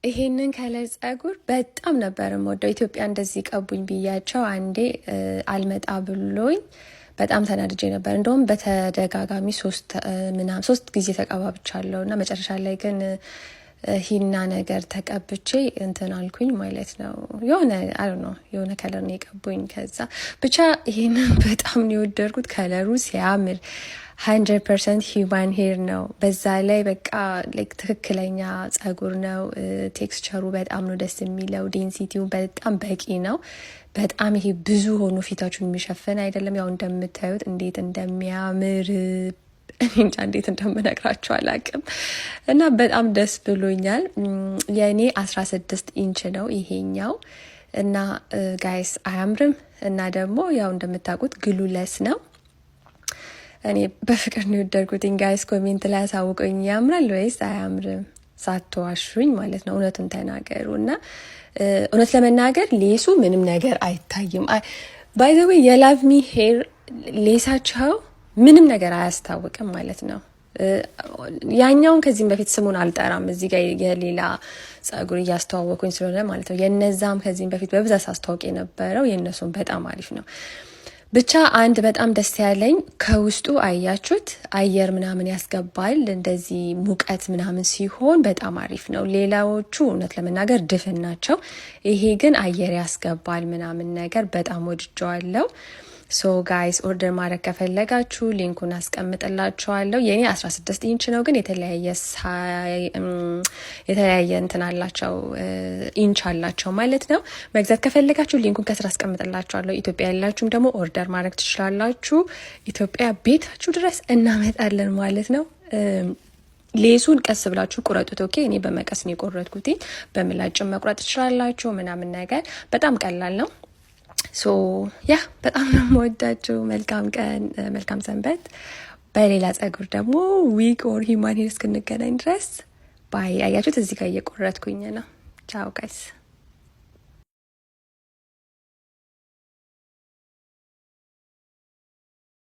ይሄንን ከለር ጸጉር በጣም ነበር የምወደው። ኢትዮጵያ እንደዚህ ቀቡኝ ብያቸው አንዴ አልመጣ ብሎኝ በጣም ተናድጄ ነበር። እንደውም በተደጋጋሚ ሶስት ጊዜ ተቀባብቻለሁ እና መጨረሻ ላይ ግን ሂና ነገር ተቀብቼ እንትን አልኩኝ ማለት ነው። የሆነ ከለር ነው የቀቡኝ። ከዛ ብቻ ይሄንን በጣም ነው የወደድኩት። ከለሩ ሲያምር 100% ሂውማን ሄር ነው። በዛ ላይ በቃ ትክክለኛ ጸጉር ነው። ቴክስቸሩ በጣም ነው ደስ የሚለው። ዴንሲቲው በጣም በቂ ነው። በጣም ይሄ ብዙ ሆኖ ፊታችሁን የሚሸፍን አይደለም። ያው እንደምታዩት እንዴት እንደሚያምር እንጃ እንዴት እንደምነግራችሁ አላቅም። እና በጣም ደስ ብሎኛል። የእኔ 16 ኢንች ነው ይሄኛው እና ጋይስ አያምርም? እና ደግሞ ያው እንደምታውቁት ግሉለስ ነው። እኔ በፍቅር ነው የወደድኩትኝ። ጋይስ ኮሜንት ላይ አሳውቁኝ፣ ያምራል ወይስ አያምርም? ሳትዋሹኝ ማለት ነው፣ እውነቱን ተናገሩ። እና እውነት ለመናገር ሌሱ ምንም ነገር አይታይም። ባይ ዘ ዌይ የላቭ ሚ ሄር ሌሳቸው ምንም ነገር አያስታውቅም ማለት ነው። ያኛውን ከዚህም በፊት ስሙን አልጠራም፣ እዚህ ጋር የሌላ ጸጉር እያስተዋወቁኝ ስለሆነ ማለት ነው። የነዛም ከዚህም በፊት በብዛት ሳስተዋውቅ የነበረው የእነሱም በጣም አሪፍ ነው። ብቻ አንድ በጣም ደስ ያለኝ ከውስጡ አያችሁት አየር ምናምን ያስገባል። እንደዚህ ሙቀት ምናምን ሲሆን በጣም አሪፍ ነው። ሌላዎቹ እውነት ለመናገር ድፍን ናቸው። ይሄ ግን አየር ያስገባል ምናምን ነገር በጣም ወድጀዋለሁ። ሶ ጋይስ ኦርደር ማድረግ ከፈለጋችሁ ሊንኩን አስቀምጥላችኋለሁ። የኔ 16 ኢንች ነው፣ ግን የተለያየ እንትን አላቸው ኢንች አላቸው ማለት ነው። መግዛት ከፈለጋችሁ ሊንኩን ከስራ አስቀምጥላችኋለሁ። ኢትዮጵያ ያላችሁም ደግሞ ኦርደር ማድረግ ትችላላችሁ። ኢትዮጵያ ቤታችሁ ድረስ እናመጣለን ማለት ነው። ሌሱን ቀስ ብላችሁ ቁረጡት። ኦኬ፣ እኔ በመቀስ ነው የቆረጥኩት። በምላጭም መቁረጥ ትችላላችሁ ምናምን ነገር በጣም ቀላል ነው። ሶ ያ በጣም ነው የምወዳችሁ። መልካም ቀን፣ መልካም ሰንበት። በሌላ ጸጉር ደግሞ ዊግ ኦር ሂውማን ሄር እስክንገናኝ ድረስ ባይ። አያችሁት እዚህ ጋር እየቆረጥኩኝ ነው። ቻው ጋይስ።